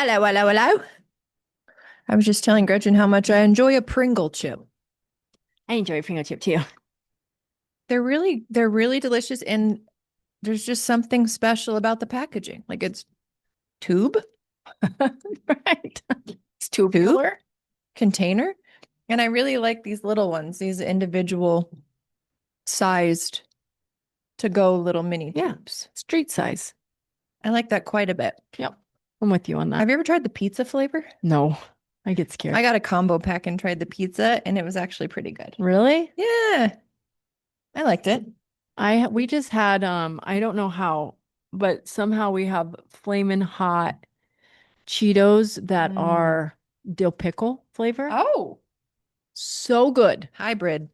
Hello, hello, hello. I was just telling Gretchen how much I enjoy a Pringle chip. I enjoy Pringle chip too. They're really delicious, and there's just something special about the packaging. Like it's tube, Right. It's tube, tubular. container. And I really like these little ones, these individual sized to go little mini Yeah. tubes. Street size. I like that quite a bit. Yep. I'm with you on that. Have you ever tried the pizza flavor? No, I get I scared. got a combo pack and tried the pizza, and it was actually pretty good. Really? Yeah, I liked it. We just had I don't know how, but somehow we have flamin' hot Cheetos that Mm. are dill pickle flavor. Oh, So good. hybrid.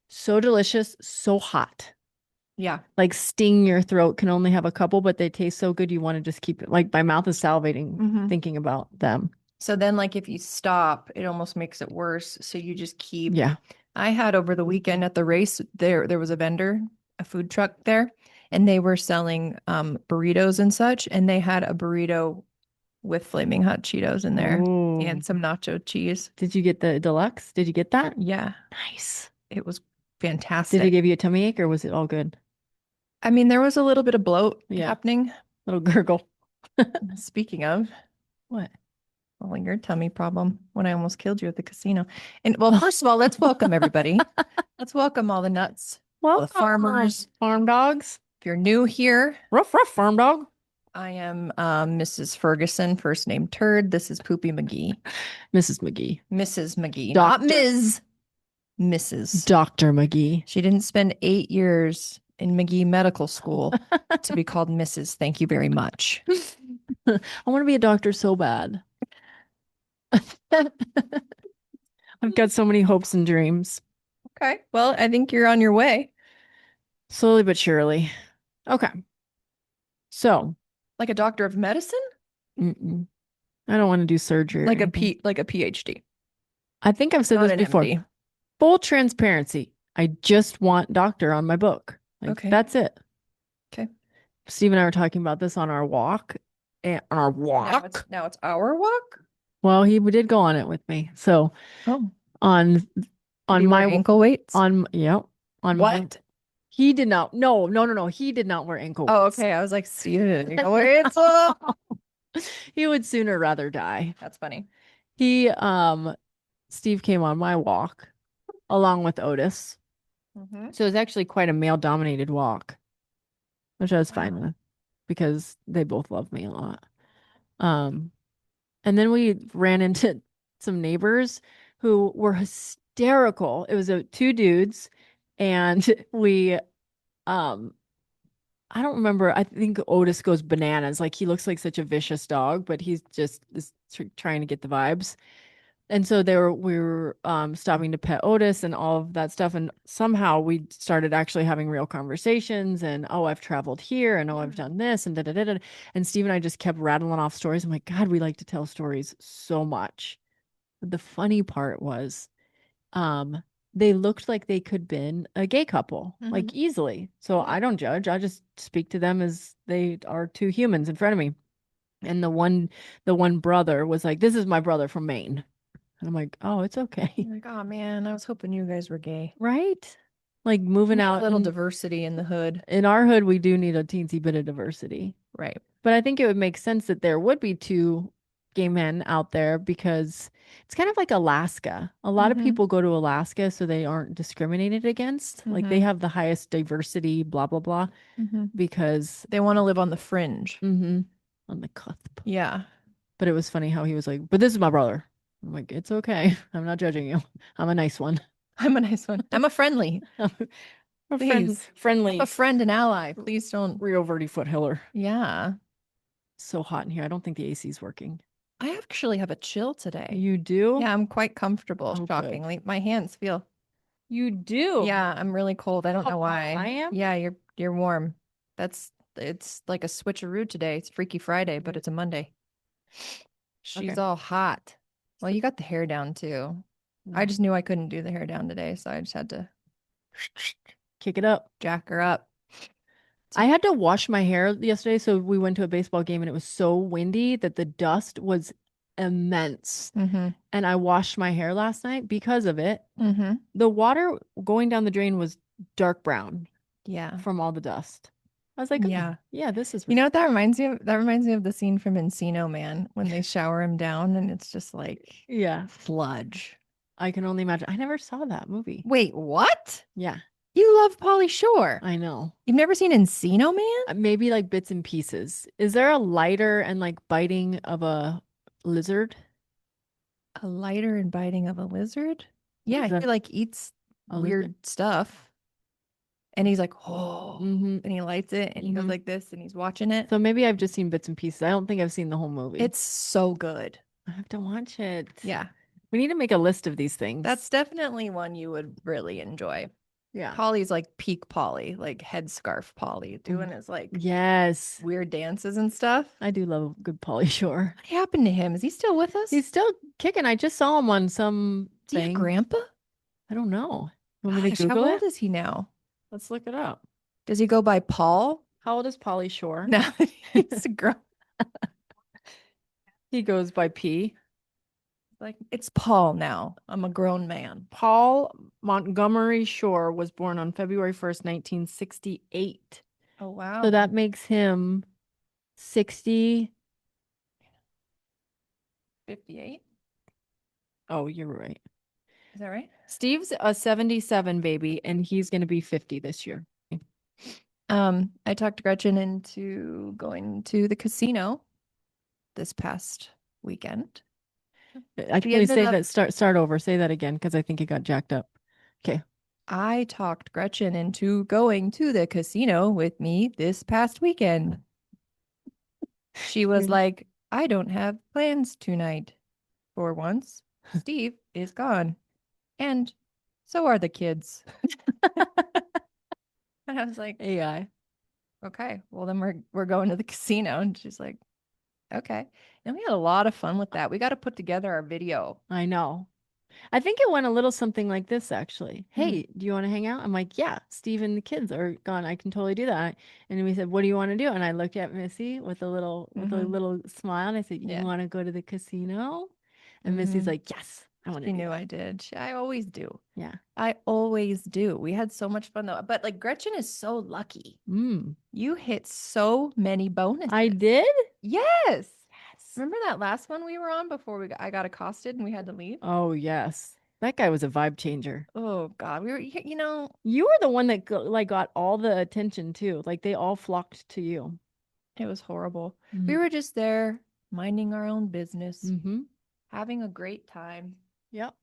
So delicious, so hot. Yeah. Like sting your throat, can only have a couple, but they taste so good you want to just keep it. Like my mouth is salivating Hmm. thinking about them. So then, like, if you stop, it almost makes it worse. So you just keep. Yeah. I had over the weekend at the race, there was a vendor, a food truck there, and they were selling burritos and such, and they had a burrito with flaming hot Cheetos in there Oh. and some nacho cheese. Did you get the deluxe? Did you get that? Yeah, Nice. it was Did it fantastic. give you a tummy ache or was it all good? I mean, there was a little bit of bloat Yeah. happening. Little gurgle. Speaking of, What? well, your tummy problem when I almost killed you at the casino. And well, first of all, let's welcome everybody. Let's welcome all the nuts, all the Welcome, farmers. farm dogs. If you're new here, Ruff, ruff, farm dog. I am Mrs. Ferguson, first name Turd. This is Poopy McGee. Mrs. McGee. Mrs. McGee, not Doctor. Ms. Mrs. Dr. McGee. She didn't spend 8 years in McGee Medical School to be called Mrs. Thank you very much. I want to be a doctor so bad. I've got so many hopes and dreams. Okay. Well, I think you're on your way. Slowly but surely. Okay. So, Like a doctor of medicine? mm-mm. I don't want to do surgery or Like a anything. P like a PhD, I think I've said not this an before. MD. Full transparency. I just want doctor on my book. Like Okay. that's it. Okay. Steve and I were talking about this on our walk. And on our walk. Now it's our walk. Well, he did go on it with me. So Oh, on did he wear my ankle weights? on yep on my What? he did not no he did not wear ankle Oh, weights. okay. I was like, Steven, ankle weights. He would sooner rather die. That's funny. He Steve came on my walk along with Otis. Hmm. So it was actually quite a male dominated walk, which I was fine Wow. with because they both love me a lot. Um, and then we ran into some neighbors who were hysterical. It was two dudes, and we um I don't remember. I think Otis goes bananas. Like he looks like such a vicious dog, but he's just is trying to get the vibes. And so we were stopping to pet Otis and all of that stuff. And somehow we started actually having real conversations and, oh, I've traveled here and oh, I've done this and da da da da. And Steve and I just kept rattling off stories. I'm like, God, we like to tell stories so much. But the funny part was, um, they looked like they could been a gay couple, like Hmm. easily. So I don't judge. I just speak to them as they are two humans in front of me. And the one brother was like, "This is my brother from Maine." And I'm like, oh, it's okay. Like, oh man, I was hoping you guys were gay. Right? Like We moving need a out little diversity in the hood. in our hood, we do need a teensy bit of diversity. Right. But I think it would make sense that there would be two gay men out there because it's kind of like Alaska. A lot of Hmm. people go to Alaska so they aren't discriminated against. Like they Hmm. have the highest diversity, blah, blah, blah, Hmm. because They want to live on the fringe. on the cusp. Yeah. But it was funny how he was like, but this is my brother. I'm like, it's okay. I'm not judging you. I'm a nice one. I'm a nice one. I'm a friendly. A Please. friendly I'm a friend and ally. Please don't. Rio Verde foothiller. Yeah. So hot in here. I don't think the AC is working. I actually have a chill today. You do? Yeah, I'm quite comfortable, Oh, good. shockingly. My hands feel. You do? Yeah, I'm really cold. I don't How know hot why. I am? Yeah, you're warm. It's like a switcheroo today. It's Freaky Friday, but it's a Monday. Okay. She's all hot. Well, you got the hair down too. I No. just knew I couldn't do the hair down today, so I just had to Kick it up. jack her up. I had to wash my hair yesterday, so we went to a baseball game and it was so windy that the dust was immense. Mm-hmm. And I washed my hair last night because of it. Mm-hmm. The water going down the drain was dark brown Yeah. from all the dust. I was like, oh, Yeah. yeah, this is You know what that reminds me of? That reminds me of the scene from Encino Man when they shower him down and it's just like yeah, sludge. I can only imagine. I never saw that movie. Wait, what? Yeah, You love Pauly Shore. I know. You've never seen Encino Man? Maybe like bits and pieces. Is there a lighter and like biting of a lizard? A lighter and biting of a lizard? What Yeah, is he that? like eats A lizard? weird stuff. And he's like, oh, Mm-hmm. and he lights it and he goes Mhm. like this and he's watching it. So maybe I've just seen bits and pieces. I don't think I've seen the whole movie. It's so good. I have to watch it. Yeah, We need to make a list of these things. that's definitely one you would really enjoy. yeah. Polly's like peak Polly, like headscarf Polly, doing his like Yes. weird dances and stuff. I do love a good Pauly Shore. What happened to him? Is he still with us? He's still kicking. I just saw him on some Is he a thing. grandpa? I don't know. You want me to Gosh, how Google old it? is he now? Let's look it up. Does he go by Paul? How old is Pauly Shore? No, he's a grown. He goes by P. Like it's Paul now. I'm a grown man. Paul Montgomery Shore was born on February 1st, 1968. Oh wow. So that makes him 60. 58. Oh, you're right. Is that right? Steve's a 77 baby, and he's going to be 50 this year. I talked Gretchen into going to the casino this past weekend. Actually, ended say up- that. Start over. Say that again because I think it got jacked up. Okay. I talked Gretchen into going to the casino with me this past weekend. She was Yeah. like, I don't have plans tonight. For once, Steve is gone. And so are the kids. And I was like, AI. okay, well then we're going to the casino. And she's like, okay. And we had a lot of fun with that. We got to put together our video. I know. I think it went a little something like this actually. Hey, do you want to hang out? I'm like, yeah, Steve and the kids are gone. I can totally do that. And then we said, what do you want to do? And I looked at Missy with a little smile and I said, you Yeah. want to go to the casino? And Missy's like, yes, I want to She do knew that. I did. I always do. Yeah. I always do. We had so much fun though. But like Gretchen is so lucky. You hit so many bonuses. I did? Yes. Yes. Remember that last one we were on before I got accosted and we had to leave? Oh, yes. That guy was a vibe changer. Oh God, we were. You were the one that got all the attention too. Like they all flocked to you. It was horrible. We were just there minding our own business, having a great time. Yep.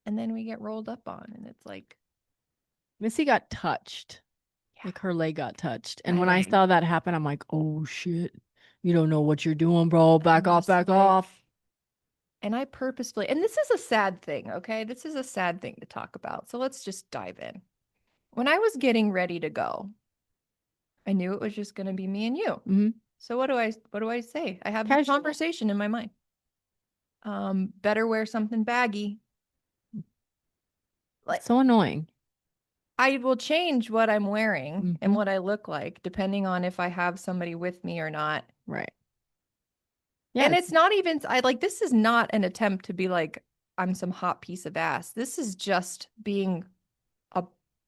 And then we get rolled up on, and it's like Missy got touched. Yeah. Like her leg got touched. And when I saw that happen, I'm like, oh shit. You don't know what you're doing, bro. Back off, back off. And I purposefully, and this is a sad thing, okay? This is a sad thing to talk about. So let's just dive in. When I was getting ready to go, I knew it was just going to be me and you. So what do I say? I have this conversation in my mind. Better wear something baggy. Like, so annoying. I will change what I'm wearing and what I look like depending on if I have somebody with me or not. Right. Yeah. And it's not even this is not an attempt to be like I'm some hot piece of ass. This is just being a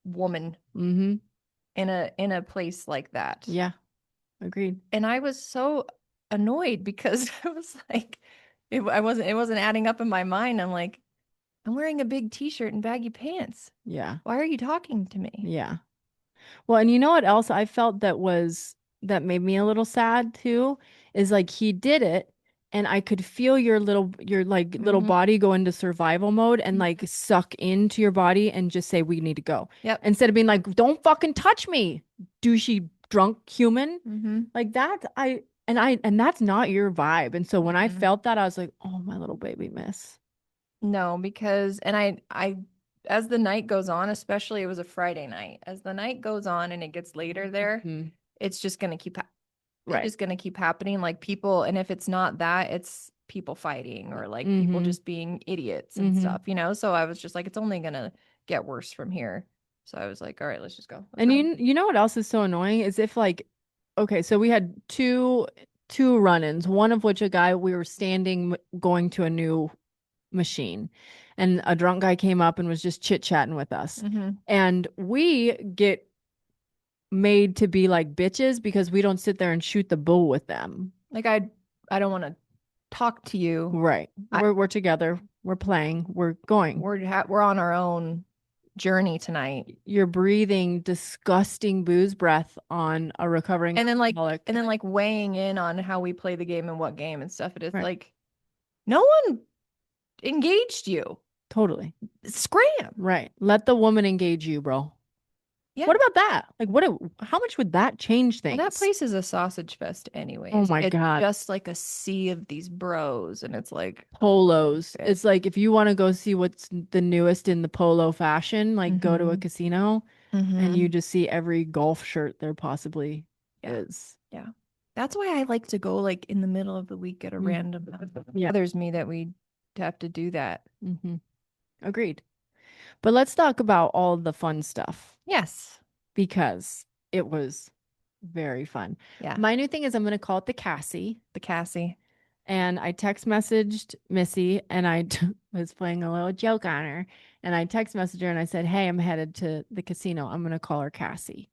woman in a place like that. Yeah. Agreed. And I was so annoyed because I was like it wasn't adding up in my mind. I'm like, I'm wearing a big t-shirt and baggy pants. Yeah. Why are you talking to me? Yeah. Well, and you know what else I felt that made me a little sad too is like he did it and I could feel your little body go into survival mode and like suck into your body and just say we need to go. Yep. Instead of being like, don't fucking touch me, douchey drunk human. Like that and that's not your vibe. And so when I felt that, I was like, oh, my little baby miss. No, because I as the night goes on, especially it was a Friday night, as the night goes on and it gets later there, it's just going to keep it's just going to keep happening, like people, and if it's not that, it's people fighting or like people just being idiots and stuff, So I was just like, it's only going to get worse from here. So I was like, all right, let's just go. Let's And go. you know what else is so annoying is if like, okay, so we had two run-ins, one of which a guy we were standing going to a new machine, and a drunk guy came up and was just chit-chatting with us. Mm-hmm. And we get made to be like bitches because we don't sit there and shoot the bull with them. Like I don't want to talk to you. Right. We're together. We're playing. We're going. We're on our own journey tonight. You're breathing disgusting booze breath on a recovering And then alcoholic. weighing in on how we play the game and what game and stuff it is. Right. Like no one engaged you. Totally. Scram. Right. Let the woman engage you, bro. Yeah. What about that? Like, how much would that change things? Well, that place is a sausage fest anyways. Oh my it's God. just like a sea of these bros, and it's like Polos. okay. It's like if you want to go see what's the newest in the polo fashion, like go to a casino and you just see every golf shirt there possibly is. Yeah. That's why I like to go like in the middle of the week at a random. Yeah. Bothers me that we have to do that. Agreed. But let's talk about all the fun stuff. Yes. Because it was very fun. Yeah. My new thing is I'm going to call it the Casi. The Casi. And I text messaged Missy and I was playing a little joke on her. And I text messaged her and I said, hey, I'm headed to the casino. I'm going to call her Casi.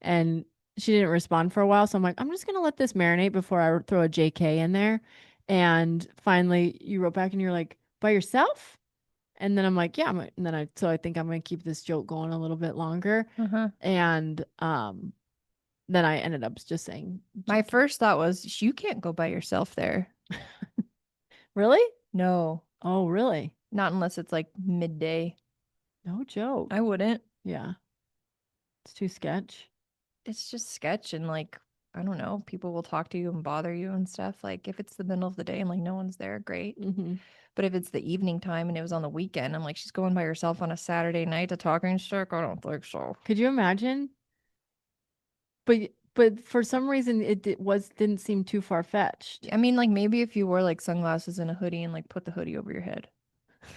And she didn't respond for a while. So I'm like, I'm just going to let this marinate before I throw a JK in there. And finally, you wrote back and you're like, by yourself? And then I'm like, yeah. And then I think I'm going to keep this joke going a little bit longer. And then I ended up just saying, my first thought was, you can't go by yourself there. Really? No. Oh, really? Not unless it's like midday. No joke. I wouldn't. Yeah. It's too sketch. It's just sketch and like, I don't know, people will talk to you and bother you and stuff. Like if it's the middle of the day and like no one's there, great. But if it's the evening time and it was on the weekend, I'm like, she's going by herself on a Saturday night to talk and stuff. I don't think so. Could you imagine? But for some reason it didn't seem too far fetched. I mean, like maybe if you wore like sunglasses and a hoodie and like put the hoodie over your head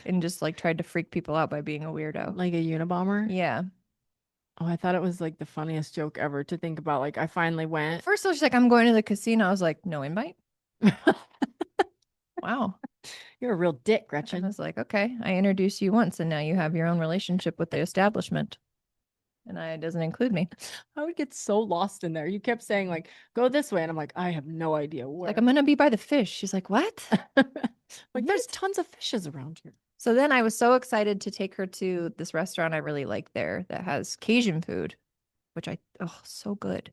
and just like tried to freak people out by being a weirdo. Like a Unabomber? Yeah. Oh, I thought it was like the funniest joke ever to think about. Like I finally went. First, she's like, I'm going to the casino. I was like, no invite. Wow. You're a real dick, I Gretchen. was like, okay, I introduced you once and now you have your own relationship with the establishment. And it doesn't include me. I would get so lost in there. You kept saying like, go this way. And I'm like, I have no idea where. Like, I'm going to be by the fish. She's like, what? Like, there's tons of fishes around here. So then I was so excited to take her to this restaurant I really like there that has Cajun food, which so good.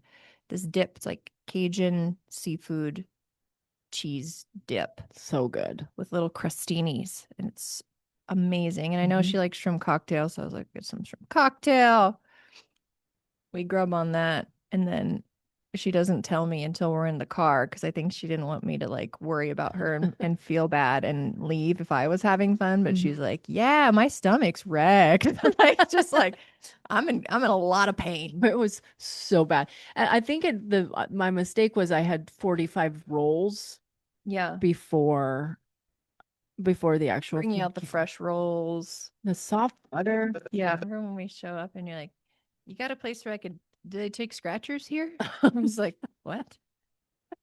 This dip, it's like Cajun seafood cheese dip. So good. With little crostinis. And it's amazing. And I know she likes shrimp cocktail. So I was like, get some shrimp cocktail. We grub on that. And then she doesn't tell me until we're in the car because I think she didn't want me to like worry about her and feel bad and leave if I was having fun. But she's like, yeah, my stomach's wrecked. Like just like I'm in a lot of pain. It was so bad. And I think my mistake was I had 45 rolls. Yeah. Before the actual bringing out the fresh rolls, the soft butter. Yeah. Remember when we show up and you're like, you got a place where do they take scratchers here? I was like, what?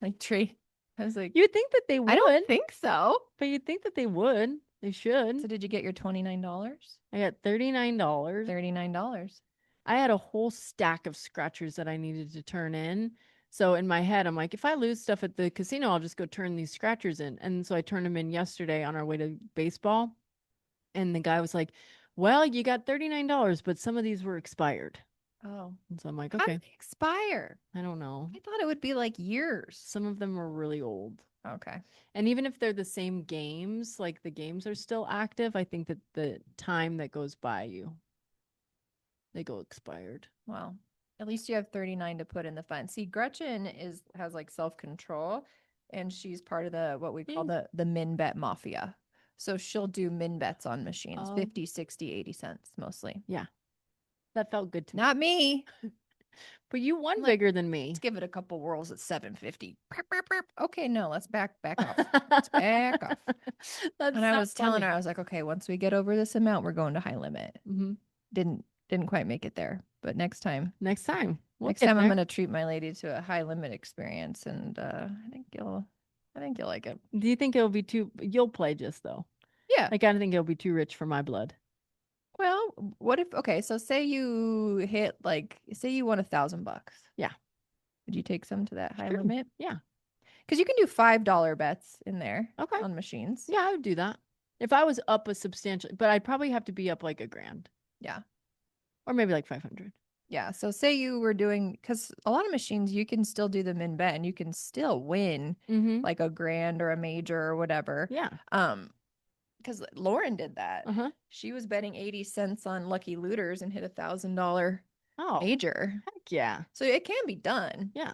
Like Trey. I was like, you'd think that they would. I don't think so. But you'd think that they would. They should. So did you get your $29? I got $39. $39. I had a whole stack of scratchers that I needed to turn in. So in my head, I'm like, if I lose stuff at the casino, I'll just go turn these scratchers in. And so I turned them in yesterday on our way to baseball. And the guy was like, well, you got $39, but some of these were expired. Oh. And so I'm like, How okay. did they expire? I don't know. I thought it would be like years. Some of them are really old. Okay. And even if they're the same games, like the games are still active, I think that the time that goes by they go expired. Well, at least you have 39 to put in the fund. See, Gretchen has like self-control and she's part of what we call the min bet mafia. So she'll do min bets on machines, 50, 60, 80 cents mostly. Yeah. That felt good to me. Not me. But you won bigger than me. Let's give it a couple whirls at 750. Okay, no, let's back off. Let's back off. And I was telling her, I was like, okay, once we get over this amount, we're going to high limit. Didn't didn't quite make it there. But next time, Next time. We'll next get time I'm there. gonna treat my lady to a high limit experience, and I think you'll like it. Do you think it'll be too? You'll play just though. Yeah. I kind of think it'll be too rich for my blood. Well, what if? Okay, so say you hit like, say you won $1,000. Yeah. Would you take some to that high Sure. limit? Yeah. Because you can do $5 bets in there. Okay. On machines. Yeah, I would do that. If I was up a substantial, but I'd probably have to be up like $1,000. Yeah. Or maybe like 500. Yeah. So say you were doing, because a lot of machines you can still do the min bet and you can still win like $1,000 or a major or whatever. Yeah. Because Lauren did that. She was betting 80 cents on Lucky Looters and hit $1,000 major. Heck yeah. So it can be done. Yeah.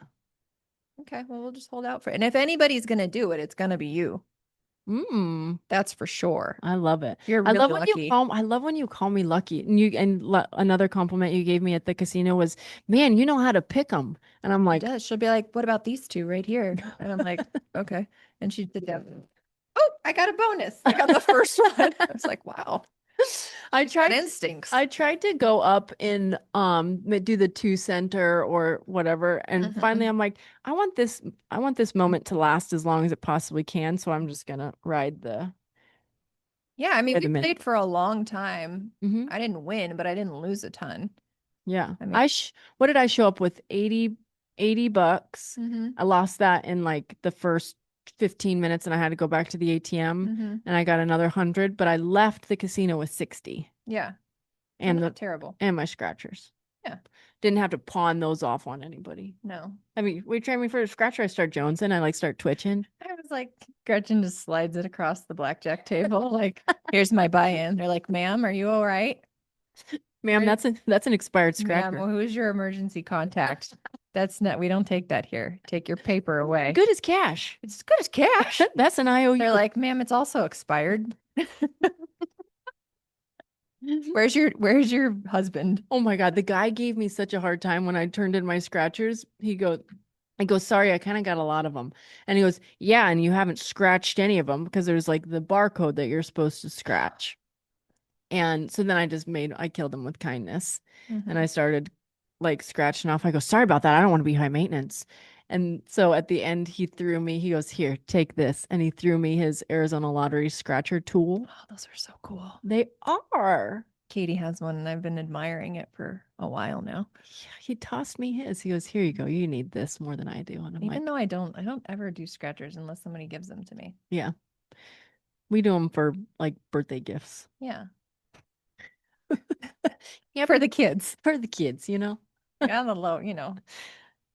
Okay. Well, we'll just hold out for it. And if anybody's gonna do it, it's gonna be you. That's for sure. I love it. You're really lucky. I love when you call me lucky. And another compliment you gave me at the casino was, man, you know how to pick them. And I'm like, she does. She'll be like, what about these two right here? And I'm like, okay. And she did that. Oh, I got a bonus. I got the first one. I was like, wow. I tried instincts. I tried to go up in do the 2 center or whatever, and finally I'm like, I want this moment to last as long as it possibly can, so I'm just gonna ride the. Yeah, I mean, we played for a long time. I didn't win, but I didn't lose a ton. Yeah, I mean, what did I show up with? $80. I lost that in like the first 15 minutes and I had to go back to the ATM and I got another 100, but I left the casino with 60. Yeah. And not terrible. And my scratchers. Yeah. Didn't have to pawn those off on anybody. No. I mean, we trained me for a scratcher. I start jonesing. I like start twitching. I was like, Gretchen just slides it across the blackjack table. Like, here's my buy-in. They're like, ma'am, are you all right? Ma'am, that's an expired scratcher. Ma'am, who's your emergency contact? That's not, we don't take that here. Take your paper away. Good as cash. It's as good as cash. That's an IOU. They're like, ma'am, it's also expired. Where's your husband? Oh my God. The guy gave me such a hard time when I turned in my scratchers. I go, sorry, I kind of got a lot of them. And he goes, yeah, and you haven't scratched any of them because there's like the barcode that you're supposed to scratch. And so then I killed him with kindness. And I started like scratching off. I go, sorry about that. I don't want to be high maintenance. And so at the end, he goes, here, take this. And he threw me his Arizona Lottery scratcher tool. Oh, those are so cool. They are. Katie has one and I've been admiring it for a while now. Yeah, he tossed me his. He goes, here you go. You need this more than I do. And I'm even though I don't ever do scratchers unless somebody gives them to me. Yeah. We do them for like birthday gifts. Yeah. Yeah, for the kids. For the kids, you know. On the low, you know.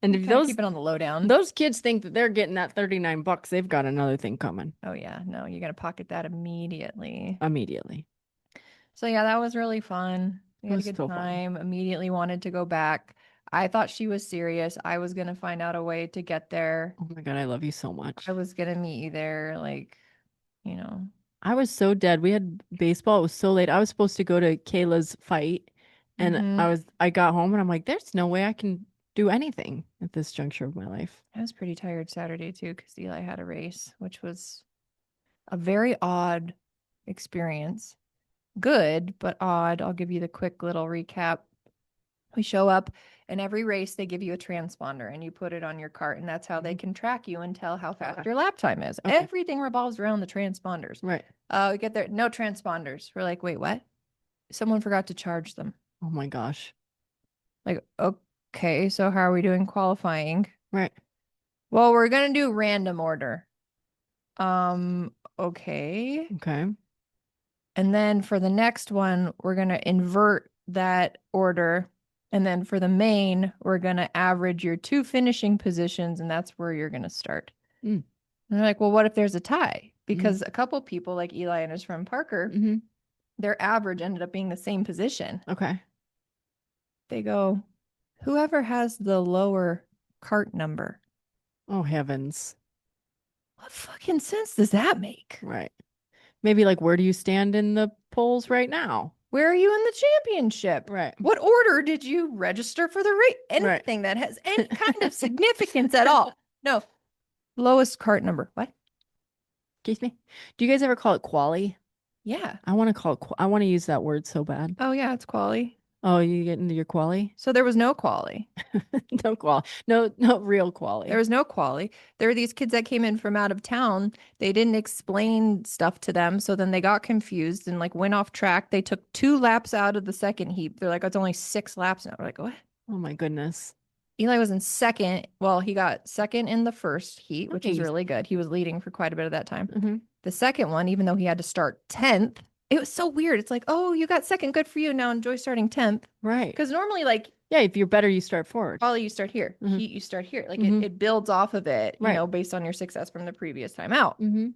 And if those keep it on the low down. Those kids think that they're getting that $39, they've got another thing coming. Oh yeah. No, you gotta pocket that immediately. So yeah, that was really fun. We had a good time. Fun. Immediately wanted to go back. I thought she was serious. I was gonna find out a way to get there. Oh my God, I love you so much. I was gonna meet you there, like, you know. I was so dead. We had baseball. It was so late. I was supposed to go to Kayla's fight. And I got home and I'm like, there's no way I can do anything at this juncture of my life. I was pretty tired Saturday too, because Eli had a race, which was a very odd experience. Good, but odd. I'll give you the quick little recap. We show up and every race they give you a transponder and you put it on your cart and that's how they can track you and tell how fast your lap time is. Okay. Everything revolves around the transponders. Right. We get there, no transponders. We're like, wait, what? Someone forgot to charge them. Oh my gosh. Like, okay, so how are we doing qualifying? Right. Well, we're gonna do random order. Okay. Okay. And then for the next one, we're gonna invert that order. And then for the main, we're gonna average your 2 finishing positions, and that's where you're gonna start. And they're like, well, what if there's a tie? Because a couple people, like Eli and his friend Parker, their average ended up being the same position. Okay. They go, whoever has the lower cart number. Oh, heavens. What fucking sense does that make? Right. Maybe like, where do you stand in the polls right now? Where are you in the championship? Right. What order did you register for the race? Anything that has any kind of significance at all. No. Lowest cart number. What? Excuse me? Do you guys ever call it quali? Yeah. I want to use that word so bad. Oh, yeah, it's quali. Oh, you get into your quali? So there was no quali. No quali. No, no real quali. There was no quali. There were these kids that came in from out of town. They didn't explain stuff to them. So then they got confused and like went off track. They took 2 laps out of the second heat. They're like, it's only 6 laps now. We're like, what? Oh my goodness. Eli was in second. Well, he got second in the first heat, which is Nice. really good. He was leading for quite a bit of that time. Mm-hmm. The second one, even though he had to start 10th, it was so weird. It's like, oh, you got second. Good for you. Now enjoy starting 10th. Right. Because normally, like, Yeah, if you're better, you start forward. quali, you start here. Mhm. Heat, you start here. Like, Mhm. it builds off of it, you Right. know, based on your success from the previous time out. Mm-hmm.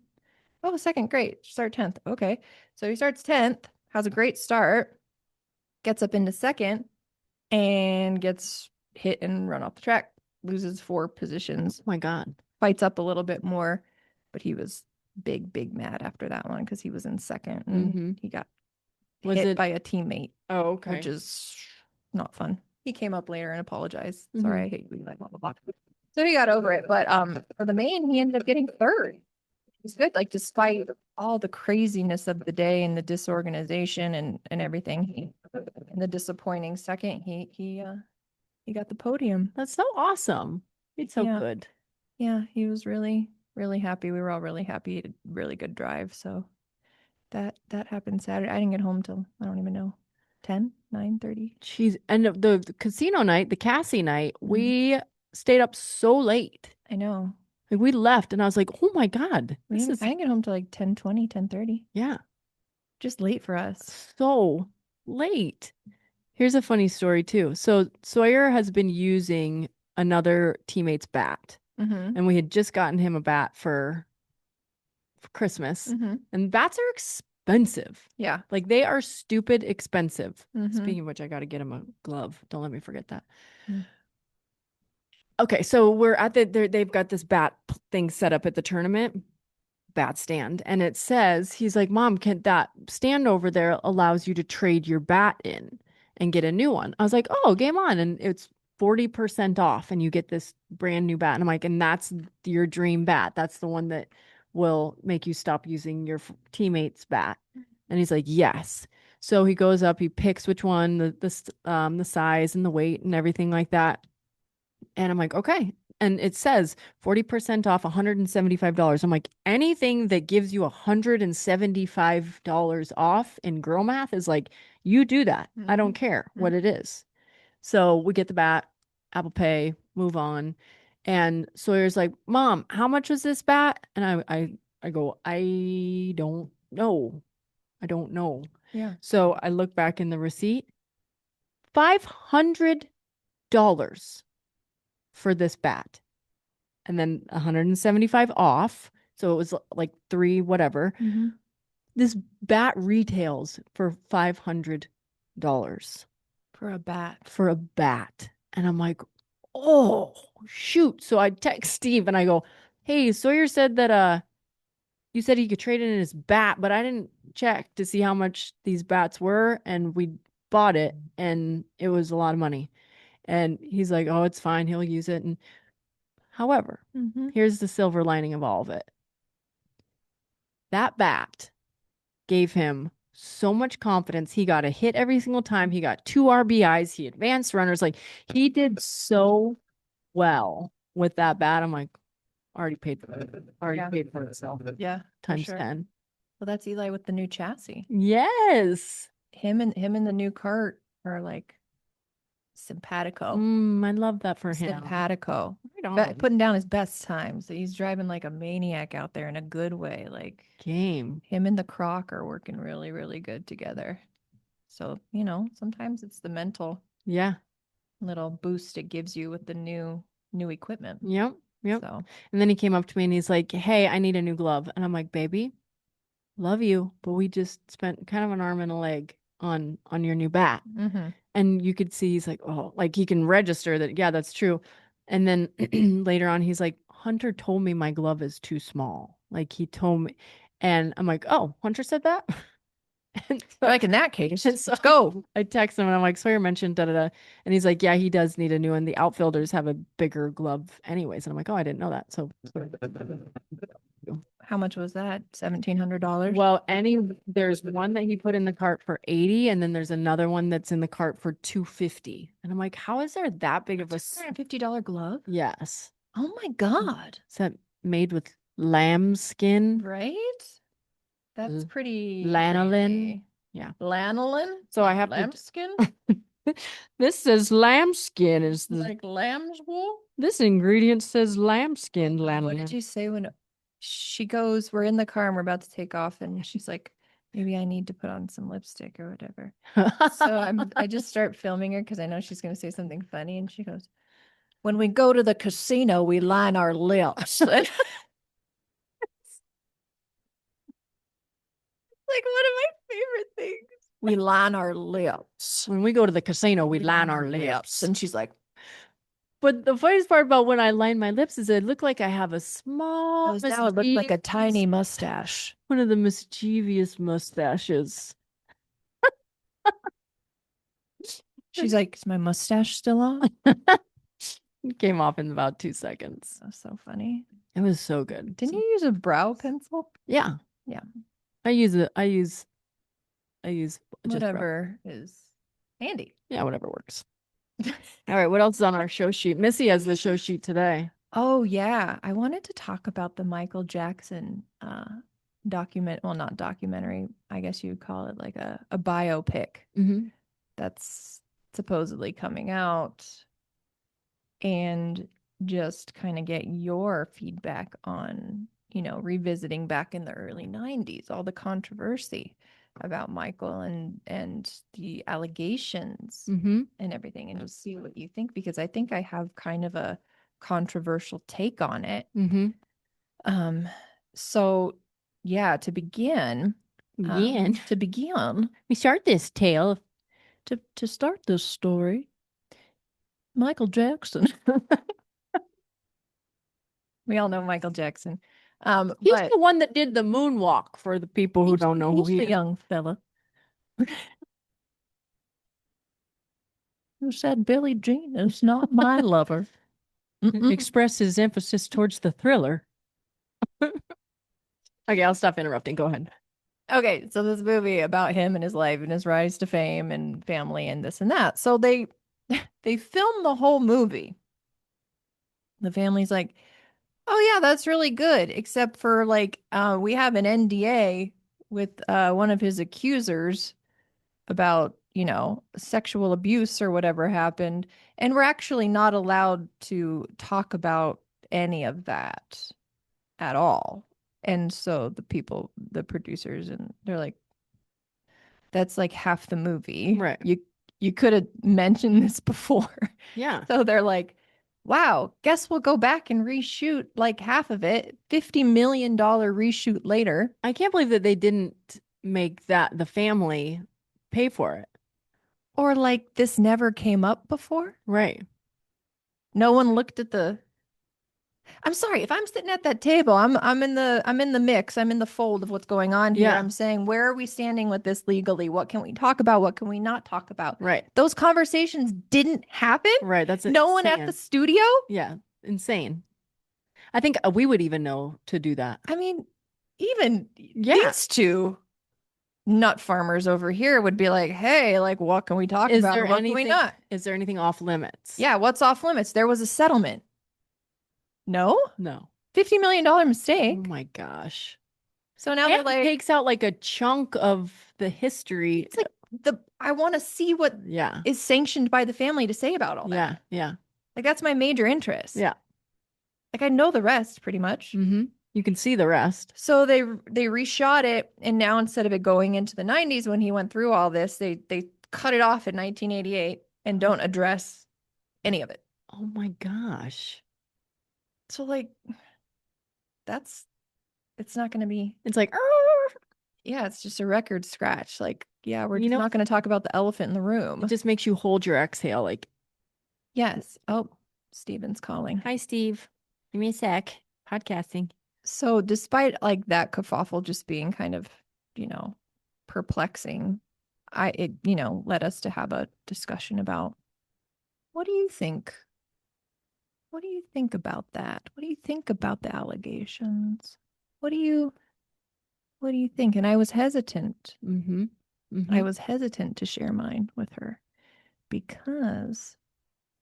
Oh, second, great. Start 10th. Okay. So he starts 10th, has a great start, gets up into second, and gets hit and run off the track, loses 4 positions. Oh my God. Fights up a little bit more, but he was big mad after that one because he was in second and Mhm. he got Was hit it? by a teammate, Oh, okay. which is not fun. He came up later and apologized. Mhm. Sorry, I hate you, like blah blah blah. So he got over it, but for the main, he ended up getting third. It was good, like despite all the craziness of the day and the disorganization and everything, and the disappointing second, he got the podium. That's so awesome. It's so Yeah. good. Yeah, he was really, really happy. We were all really happy. He had a really good drive. So that happened Saturday. I didn't get home till I don't even know, 10, 9:30. Jeez. And the casino night, the Casi night, Mhm. we stayed up so late. I know. Like we left and I was like, oh my God, I didn't get home till like 10:20, 10:30. yeah, Just late for us. so late. Here's a funny story too. So Sawyer has been using another teammate's bat, Mm-hmm. and we had just gotten him a bat for Christmas. Mm-hmm. And bats are expensive. Yeah. Like they are stupid expensive. Mhm. Speaking of which, I got to get him a glove. Don't let me forget that. Mm. Okay, so we're at they've got this bat thing set up at the tournament, bat stand, and it says, he's like, Mom, can that stand over there allows you to trade your bat in and get a new one? I was like, oh, game on. And it's 40% off and you get this brand new bat. And I'm like, and that's your dream bat. That's the one that will make you stop using your teammate's bat. And he's like, yes. So he goes up, he picks which one, the size and the weight and everything like that. And I'm like, okay. And it says 40% off, $175. I'm like, anything that gives you $175 off in girl math is like, you do that. I don't care what it is. So we get the bat, Apple Pay, move on. And Sawyer's like, Mom, how much was this bat? And I go, I don't know. I don't know. Yeah. So I look back in the receipt, $500 for this bat. And then 175 off. So it was like 3 whatever. Mm-hmm. This bat retails for $500 For a bat. for a bat. And I'm like, oh, shoot. So I text Steve and I go, hey, Sawyer said that you said he could trade in his bat, but I didn't check to see how much these bats were, and we bought it and it was a lot of money. And he's like, oh, it's fine, he'll use it. And however, Mm-hmm. here's the silver lining of all of it. That bat gave him so much confidence. He got a hit every single time. He got 2 RBIs. He advanced runners. Like he did so well with that bat. I'm like, already paid for it. Paid for itself. Yeah. Times sure. 10. Well, that's Eli with the new chassis. Yes. Him and the new cart are like simpatico. I love that for him. Simpatico. Right Putting down his best times. He's driving like a maniac out there in a good way. Like game. him and the Croc are working really, really good together. So, you know, sometimes it's the mental little boost it gives you with the new equipment. Yep. So. And then he came up to me and he's like, hey, I need a new glove. And I'm like, baby, love you, but we just spent kind of an arm and a leg on your new bat. Mm-hmm. And you could see he's like, oh, like he can register that, yeah, that's true. And then later on, he's like, Hunter told me my glove is too small. Like he told me. And I'm like, oh, Hunter said that? And so, like in that case, so let's go. I text him and I'm like, Sawyer mentioned da-da-da. And he's like, yeah, he does need a new one. The outfielders have a bigger glove anyways. And I'm like, oh, I didn't know that. So How much was that? $1,700? Well, there's one that he put in the cart for 80, and then there's another one that's in the cart for 250. And I'm like, how is there that big of a $150 glove? Yes. Oh my God. Is that made with lamb skin? Right? That's pretty Lanolin. crazy. Yeah. Lanolin? So I have lambskin? This says lambskin is Like lamb's wool? this ingredient says lambskin What lanolin. did you say when she goes, we're in the car and we're about to take off, and she's like, maybe I need to put on some lipstick or whatever. So I just start filming her because I know she's going to say something funny, and she goes, when we go to the casino, we line our lips. Like one of my favorite things. We line our lips. When we go to the casino, we line our lips. And she's like, But the funniest part about when I line my lips is it looked like I have a small, now it looked like a tiny mustache. one of the mischievous mustaches. She's like, is my mustache still on? It came off in about 2 seconds. That's so funny. It was so good. Didn't you use a brow pencil? Yeah. Yeah. I use just Whatever is handy. Yeah, whatever works. All right, what else is on our show sheet? Missy has the show sheet today. Oh yeah, I wanted to talk about the Michael Jackson not documentary. I guess you'd call it like a biopic that's supposedly coming out, and just kind of get your feedback on, revisiting back in the early 90s, all the controversy about Michael and the allegations and everything, and just see what you think, because I think I have kind of a controversial take on it. So yeah, to begin, we start this tale to start this story, Michael Jackson. We all know Michael Jackson. He's the one that did the moonwalk, for the people who don't know who he the is. young fella who said Billie Jean is not my lover. Expressed his emphasis towards the thriller. Okay, I'll stop interrupting. Go ahead. Okay, so this movie about him and his life and his rise to fame and family and this and that. So they filmed the whole movie. The family's like, oh yeah, that's really good, except for like we have an NDA with one of his accusers about, sexual abuse or whatever happened, and we're actually not allowed to talk about any of that at all. And so the producers, and they're like, that's like half the movie. Right. You could have mentioned this before. Yeah. So they're like, wow, guess we'll go back and reshoot like half of it. $50 million reshoot later. I can't believe that they didn't make the family pay for it. Or like this never came up before. Right. No one looked at I'm sorry, if I'm sitting at that table, I'm in the mix, I'm in the fold of what's going on here. Yeah. I'm saying, where are we standing with this legally? What can we talk about? What can we not talk about? Right. Those conversations didn't happen. Right. That's no one at the studio. Yeah. Insane. I think we would even know to do that. I mean, even these two nut farmers over here would be like, hey, like, what can we talk about? What can we not? Is there anything off limits? Yeah. What's off limits? There was a settlement. No. $50 million mistake. Oh my gosh. So now they're like, takes out like a chunk of the history. It's like I want to see what is sanctioned by the family to say about all that. Yeah. Like that's my major interest. Yeah. Like I know the rest pretty much. You can see the rest. So they reshot it, and now instead of it going into the 90s when he went through all this, they cut it off in 1988 and don't address any of it. Oh my gosh. So like it's not going to be. It's like, yeah, it's just a record scratch. Like, yeah, we're just not going to talk about the elephant in the room. It just makes you hold your exhale. Like, yes. Oh, Steven's calling. Hi, Steve. Give me a sec. Podcasting. So despite like that kerfuffle just being kind of, perplexing, it led us to have a discussion about, what do you think? What do you think about that? What do you think about the allegations? what do you think? And I was hesitant. Mm-hmm. I Mm-hmm. was hesitant to share mine with her because,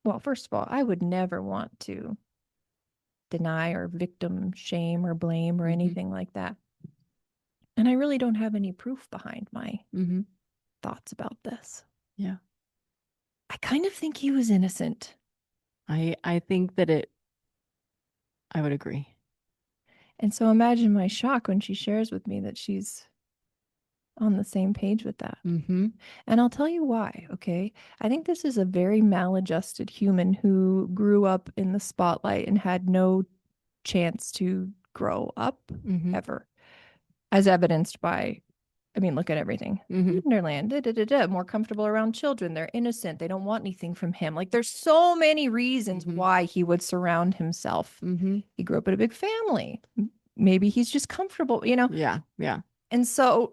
well, first of all, I would never want to deny or victim shame or blame or Mm-hmm. anything like that. And I really don't have any proof behind my Mm-hmm. thoughts about this. Yeah. I kind of think he was innocent. I think that I would agree. And so imagine my shock when she shares with me that she's on the same page with that. Mm-hmm. And I'll tell you why, okay? I think this is a very maladjusted human who grew up in the spotlight and had no chance to grow up Mm-hmm. ever, as evidenced by, I mean, look at everything. Mm-hmm. Wonderland, more comfortable around children. They're innocent. They don't want anything from him. Like, there's so many reasons Mm-hmm. why he would surround himself. Mm-hmm. He grew up in a big family. Maybe he's just comfortable, Yeah. Yeah. And so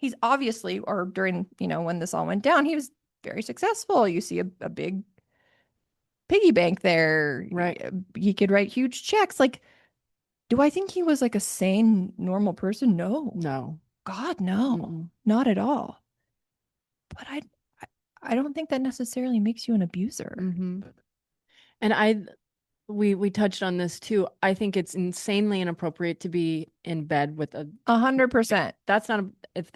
he's obviously, or during, when this all went down, he was very successful. You see a big piggy bank there. Right. He could write huge checks. Like, do I think he was like a sane, normal person? No. No. God, no. Mm-mm. Not at all. But I don't think that necessarily makes you an abuser. Mm-hmm. And we touched on this too. I think it's insanely inappropriate to be in bed with 100%. that's not if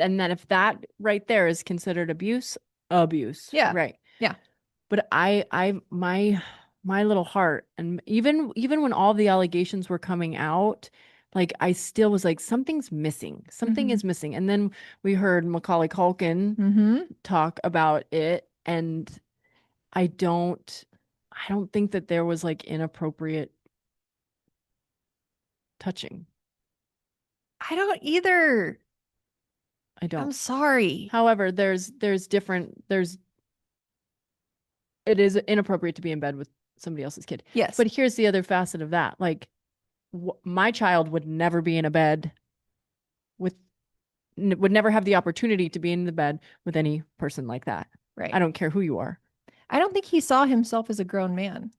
that right there is considered abuse, Yeah. right. Yeah. But my little heart, and even when all the allegations were coming out, like I still was like, something's missing. Something is missing. And then we heard Macaulay Culkin talk about it, and I don't think that there was like inappropriate touching. I don't either. I don't. I'm sorry. However, it is inappropriate to be in bed with somebody else's kid. Yes. But here's the other facet of that. Like my child would never be in a bed would never have the opportunity to be in the bed with any person like that. Right. I don't care who you are. I don't think he saw himself as a grown man.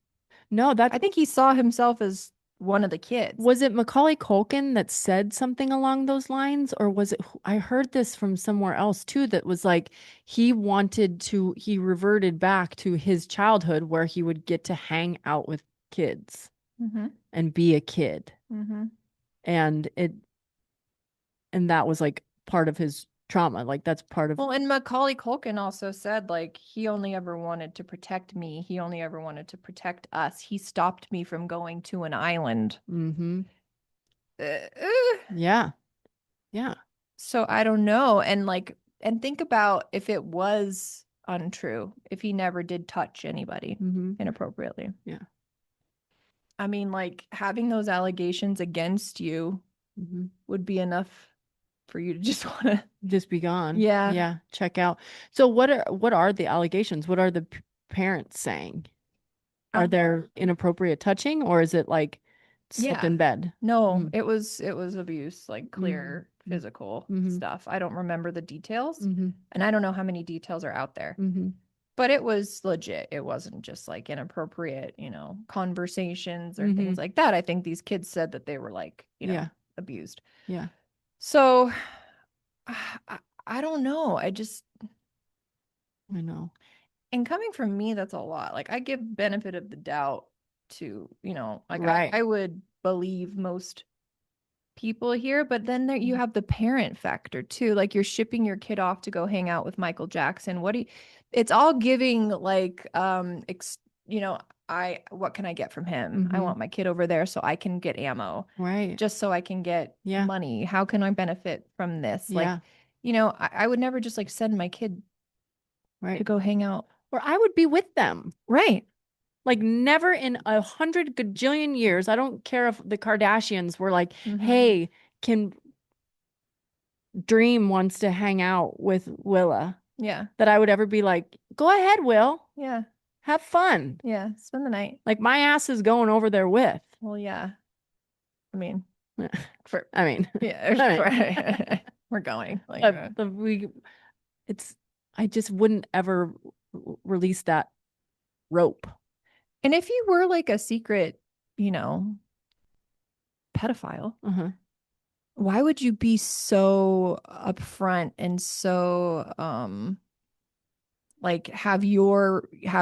No, I think he saw himself as one of the kids. Was it Macaulay Culkin that said something along those lines? Or was it, I heard this from somewhere else too, that was like, he reverted back to his childhood where he would get to hang out with kids and be a kid. And that was like part of his trauma. Like that's part of. Well, and Macaulay Culkin also said, like, he only ever wanted to protect me. He only ever wanted to protect us. He stopped me from going to an island. Yeah. Yeah. So I don't know. And think about if it was untrue, if he never did touch anybody inappropriately. Yeah. I mean, like, having those allegations against you would be enough for you to just want to just be gone. Yeah. Yeah. Check out. So what are the allegations? What are the parents saying? Are there inappropriate touching, or is it like slip in bed? No, it was abuse, like clear physical stuff. I don't remember the details, and I don't know how many details are out there. But it was legit. It wasn't just like inappropriate, conversations or things like that. I think these kids said that they were like, abused. Yeah. So I don't know. I know. And coming from me, that's a lot. Like, I give benefit of the doubt to, like, Right. I would believe most people here, but then there you have the parent factor too. Like, you're shipping your kid off to go hang out with Michael Jackson. It's all giving like, what can I get from him? I want my kid over there so I can get ammo. Right. Just so I can get money. How can I benefit from this? Yeah. Like, I would never just like send my kid to go hang out. Or I would be with them. Right. Like never in 100 gajillion years. I don't care if the Kardashians were like, hey, Dream wants to hang out with Willa. Yeah. That I would ever be like, go ahead, Will. Yeah. Have fun. Yeah. Spend the night. Like my ass is going over there with. Well, yeah. I mean, yeah. We're going. Like, I just wouldn't ever release that rope. And if you were like a secret, pedophile, why would you be so upfront and so like have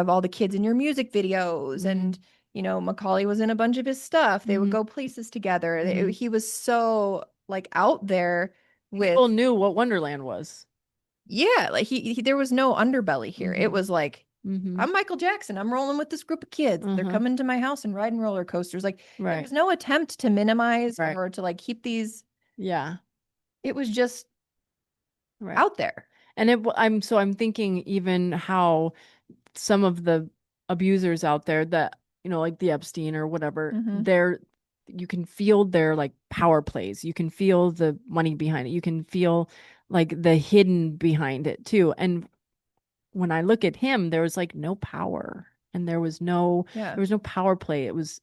all the kids in your music videos and Macaulay was in a bunch of his stuff. They would Mm-hmm. go places together. Mm-hmm. He was so like out there People with knew what Wonderland was. yeah, like there was no underbelly here. It Mm-hmm. was like Mm-hmm. I'm Michael Jackson. I'm rolling with this group of kids. They're Uh-huh. coming to my house and riding roller coasters. Like there Right. was no attempt to minimize Right. or to like keep these. Yeah. It was just Right. out there. And I'm thinking even how some of the abusers out there that, like the Epstein or whatever, Hmm. you can feel their like power plays. You can feel the money behind it. You can feel like the hidden behind it too. And when I look at him, there was like no power and Yeah. there was no power play. It was,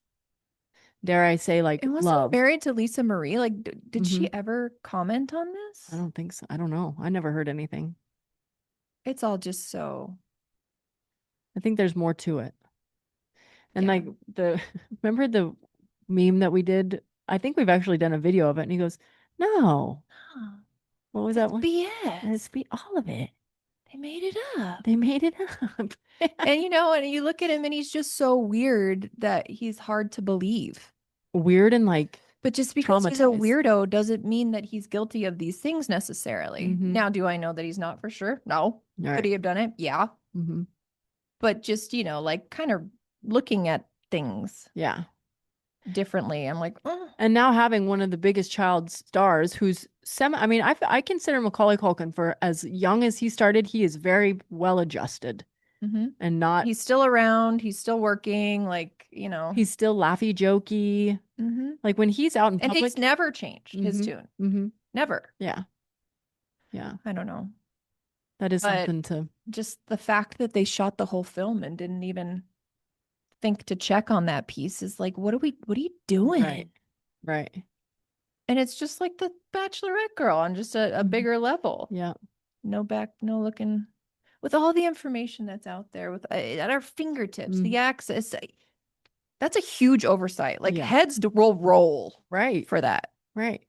dare I say, like And wasn't he love. married to Lisa Marie? Like, did Hmm. she ever comment on I this? don't think so. I don't know. I never heard anything. It's all just so, I think there's more to it. And yeah. like remember the meme that we did? I think we've actually done a video of it. And he goes, "No, Huh, what was that that's one? BS. Let's be all of it. They made it up. They made it up." And and you look at him and he's just so weird that he's hard to believe. Weird and like But just because he's a traumatized. weirdo doesn't mean that he's guilty of these things necessarily. Mm-hmm. Now, do I know that he's not for sure? No. All Could right. he have done it? Yeah. Mm-hmm. But just, like kind of looking at things Yeah. differently. I'm like, oh. And now having one of the biggest child stars who's I mean, I consider Macaulay Culkin for as young as he started, he is very well adjusted Hmm. and not, He's still around. He's still working. he's still laughy jokey. Hmm. Like when he's out in And he's public. never changed his Mm-hmm. tune. Mm-hmm. Never. Yeah. Yeah. I don't know. That is But something to, just the fact that they shot the whole film and didn't even think to check on that piece is like, what are you right. doing? Right. And it's just like the Bachelorette girl on just a Mhm. bigger level. Yeah. No looking with all the information that's out there with at our fingertips, Mm. the access. That's a huge oversight. Like Yeah. heads will roll Right. for that. Right.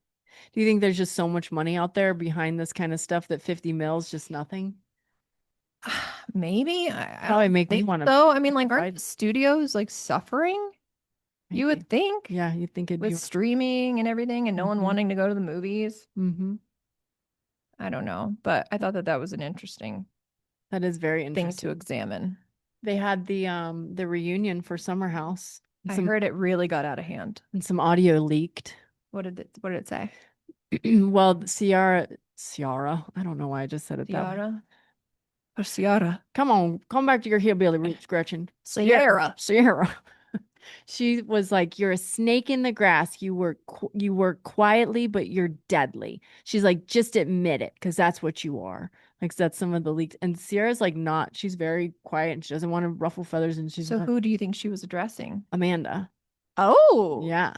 Do you think there's just so much money out there behind this kind of stuff that 50 mils just nothing? Maybe I Probably don't make me think want to so. I mean, like, aren't buy the studios like suffering? You maybe. would think Yeah, you think it'd be with streaming and everything, and no one mm-hmm. wanting to go to the movies. Mm-hmm. I don't know, but I thought that that was an interesting That is very thing to interesting. examine. They had the reunion for Summer House. I heard it really got out of hand. And some audio leaked. What did it say? Well, Ciara, I don't know why I just said it that way. Ciara or Ciara? Come on, come back to your hillbilly roots, Gretchen. Sierra. Sierra. She was like, "You're a snake in the grass. You work quietly, but you're deadly." She's like, "Just admit it, because that's what you are." Like that's some of the leaks. And Sierra's like not. She's very quiet and she doesn't want to ruffle feathers. And she's So not who do you think she was addressing? Amanda. Oh. Yeah.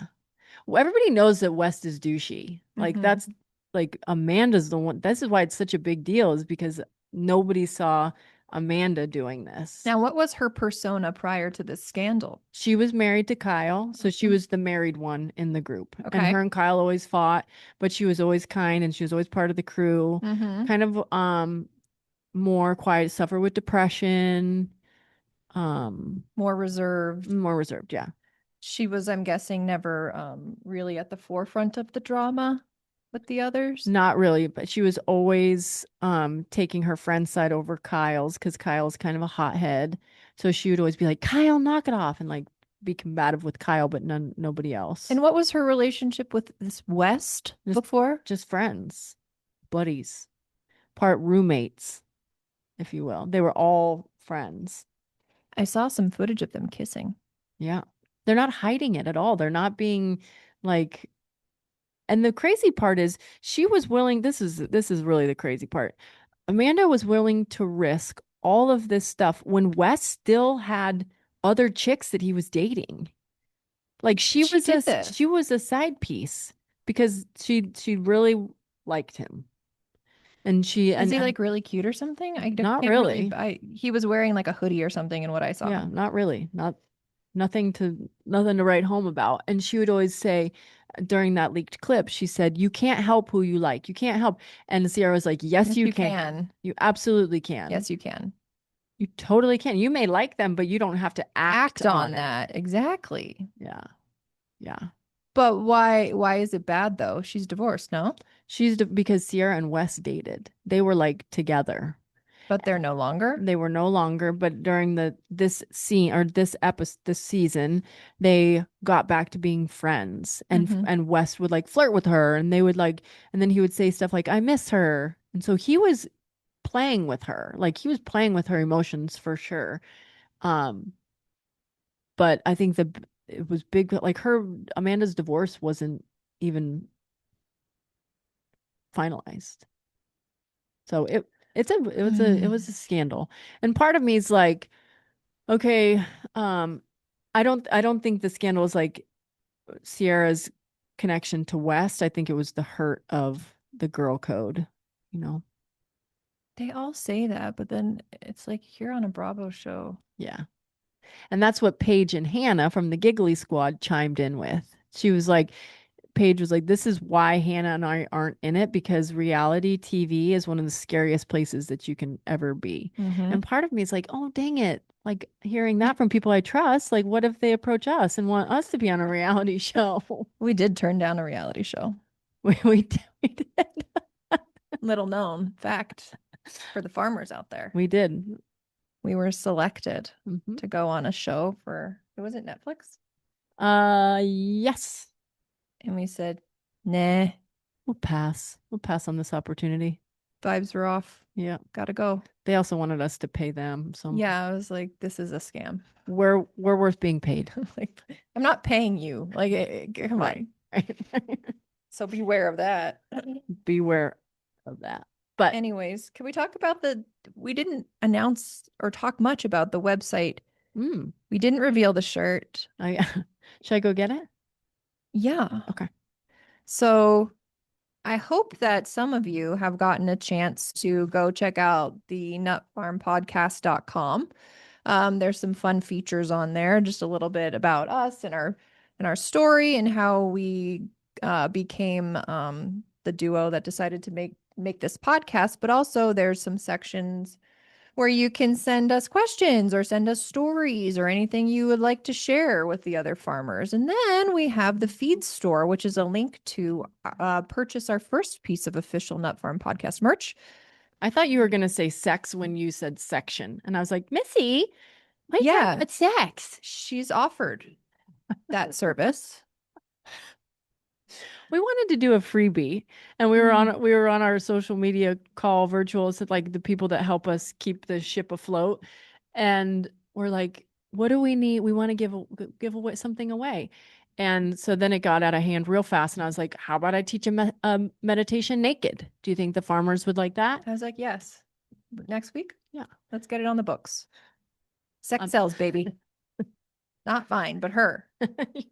Well, everybody knows that West is douchey. Like Hmm. that's like Amanda's the one. This is why it's such a big deal, is because nobody saw Amanda doing this. Now, what was her persona prior to this scandal? She was married to Kyle, so she Mhm. was the married one in the group. And Okay. her and Kyle always fought, but she was always kind and she was always part of the crew. Hmm. Kind of more quiet, suffer with depression, More reserved. more reserved, yeah. She was, I'm guessing, never really at the forefront of the drama with the others. Not really, but she was always taking her friend's side over Kyle's because Kyle's kind of a hothead. So she would always be like, "Kyle, knock it off," and like be combative with Kyle, but nobody else. And what was her relationship with this West Just before? just friends, buddies, part roommates, if you will. They were all friends. I saw some footage of them kissing. Yeah. They're not hiding it at all. They're not being like, and the crazy part is she was willing, this is really the crazy part. Amanda was willing to risk all of this stuff when Wes still had other chicks that he was dating. Like She did this. she was a side piece because she really liked him. And she Is he and like really cute or something? I not can't really. really. He was wearing like a hoodie or something in what I saw. Yeah, not really. Not nothing to write home about. And she would always say during that leaked clip, she said, "You can't help who you like. You can't help." And Sierra was like, "Yes, Yes, you you can. can. You absolutely can. Yes, you can. You totally can. You may like them, but you don't have to act Act on on it." that. Exactly. Yeah. Yeah. But why is it bad though? She's divorced, no? Because Sierra and Wes dated. They were like together. But they're no longer. They were no longer, but during this scene or this season, they got back to being friends. Mhm. And Wes would like flirt with her, and they would like, and then he would say stuff like, "I miss her." And so he was playing with her. Like he was playing with her emotions for sure. Um, but I think it was big, like her Amanda's divorce wasn't even finalized. So it was a scandal. And part of me is like, okay, I don't think the scandal is like Sierra's connection to West. I think it was the hurt of the girl code, you know. They all say that, but then it's like you're on a Bravo show. Yeah. And that's what Paige and Hannah from the Giggly Squad chimed in with. She was like, Paige was like, "This is why Hannah and I aren't in it, because reality TV is one of the scariest places that you can ever be." Mm-hmm. And part of me is like, oh, dang it. Like hearing that from people I trust, like, what if they approach us and want us to be on a reality show? We did turn down a reality show. We did. Little known fact for the farmers out there. We did. We were selected Mhm. to go on a show for, was it Netflix? Yes. And we said, nah, We'll pass. We'll pass on this opportunity. vibes were off. Yeah. Gotta go. They also wanted us to pay them. So Yeah, I was like, this is a scam. we're worth being paid. Like, I'm not paying you. Like, come on. Right. So beware of that. Beware of that. But Anyways, can we talk about we didn't announce or talk much about the website. We didn't reveal the shirt. Should I go get it? Yeah. Okay. So I hope that some of you have gotten a chance to go check out the thenutfarmpodcast.com. There's some fun features on there, just a little bit about us and our story and how we became the duo that decided to make this podcast. But also there's some sections where you can send us questions or send us stories or anything you would like to share with the other farmers. And then we have the feed store, which is a link to purchase our first piece of official Nut Farm podcast merch. I thought you were going to say sex when you said section. And I was like, Missy, what are you Yeah. talking about sex? She's offered that service. We wanted to do a freebie, and we were on our social media call virtual. It's like the people that help us keep the ship afloat, and we're like, what do we need? We want to give away something away. And so then it got out of hand real fast, and I was like, how about I teach a meditation naked? Do you think the farmers would like that? I was like, yes. Next week? Yeah. Let's get it on the books. Sex sells, baby. Not mine, but her.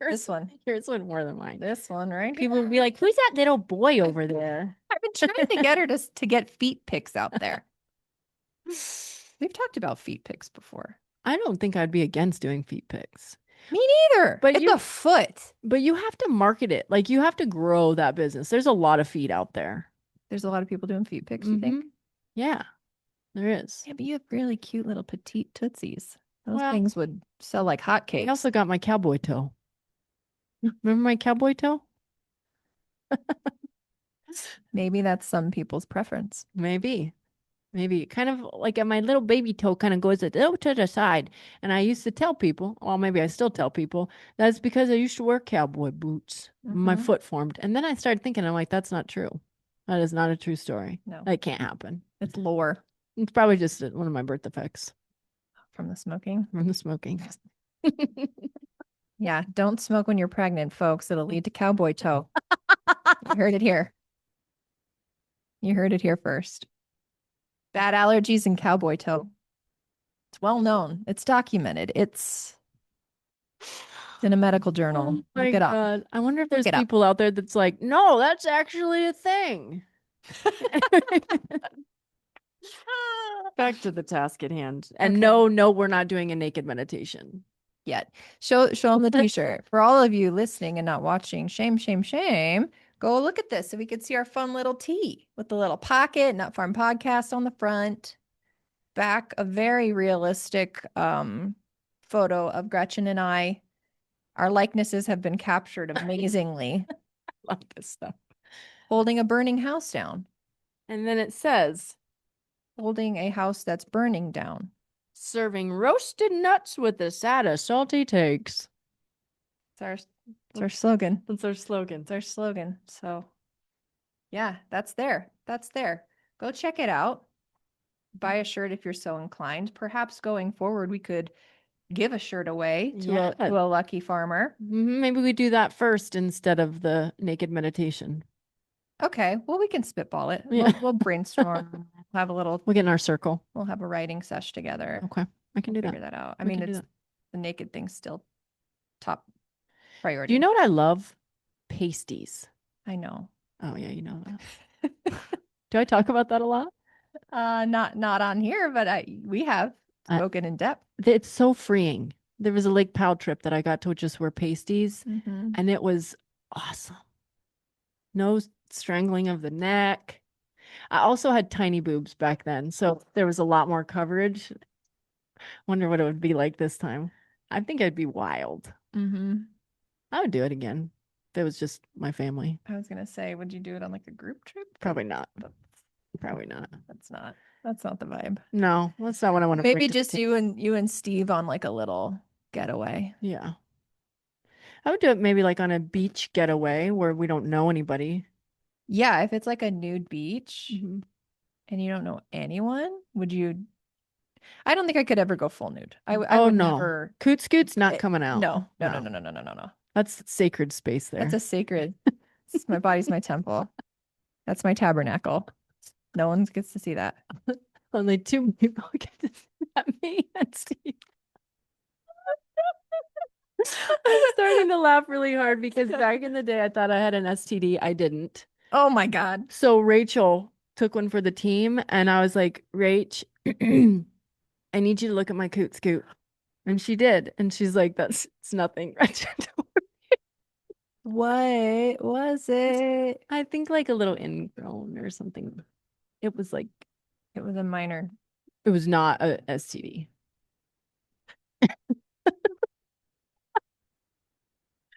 This one. Yours one more than mine. This one, right? People would be like, who's that little boy over there? I've been trying to get her to get feet pics out there. We've talked about feet pics before. I don't think I'd be against doing feet pics. Me neither. But the foot. But you have to market it. Like you have to grow that business. There's a lot of feet out there. There's a lot of people doing feet pics, you think? Yeah, there is. Yeah, but you have really cute little petite tootsies. Those things would sell like hotcakes. I also got my cowboy toe. Remember my cowboy toe? Maybe that's some people's preference. Maybe. Kind of like my little baby toe kind of goes a little to the side. And I used to tell people, well, maybe I still tell people, that's because I used to wear cowboy boots. My foot formed. And then I started thinking, I'm like, that's not true. That is not a true story. No. That can't happen. It's lore. It's probably just one of my birth defects. From the smoking? From the smoking. Yeah, don't smoke when you're pregnant, folks. It'll lead to cowboy toe. You heard it here. You heard it here first. Bad allergies and cowboy toe. It's well known. It's documented. It's in a medical journal. Oh my Look it up. God. I wonder if there's people out there that's like, no, that's actually a thing. Back to the task at hand. And no, we're not doing a naked meditation. yet. Show them the t-shirt. For all of you listening and not watching, shame, shame, shame. Go look at this so we could see our fun little tee with the little pocket, Nut Farm Podcast on the front. Back, a very realistic photo of Gretchen and I. Our likenesses have been captured amazingly. Love this stuff. Holding a burning house down. And then it says, Holding a house that's burning down. serving roasted nuts with a side of salty takes. It's our slogan. That's our slogan. It's our slogan. So yeah, that's there. That's there. Go check it out. Buy a shirt if you're so inclined. Perhaps going forward, we could give a shirt away to a lucky farmer. Maybe we do that first instead of the naked meditation. Okay. Well, we can spitball it. Yeah. We'll brainstorm. We'll have a little. We'll get in our circle. We'll have a writing sesh together. Okay. I can do Figure that out. I We mean, can do it's that. the naked thing's still top priority. Do you know what I love? Pasties. I know. Oh yeah, you know that. Do I talk about that a lot? Not on here, but we have spoken in depth. It's so freeing. There was a Lake Powell trip that I got to just wear pasties, and it was awesome. No strangling of the neck. I also had tiny boobs back then, so there was a lot more coverage. Wonder what it would be like this time. I think I'd be wild. I would do it again. If it was just my family. I was gonna say, would you do it on like a group trip? Probably not. Probably not. That's not the vibe. No, that's not what I want to. Maybe just you and Steve on like a little getaway. Yeah. I would do it maybe like on a beach getaway where we don't know anybody. Yeah, if it's like a nude beach and you don't know anyone, would you? I don't think I could ever go full nude. I would no. never. Coot Scoot's not coming out. No. That's sacred space there. That's a sacred. My body's my temple. That's my tabernacle. No one gets to see that. Only 2 people get to see that, me and Steve. I'm starting to laugh really hard because back in the day, I thought I had an STD. I didn't. Oh my God. So Rachel took one for the team, and I was like, Rach, I need you to look at my Coot Scoot. And she did. And she's like, it's nothing. What was it? I think like a little ingrown or something. It was a minor. It was not a STD.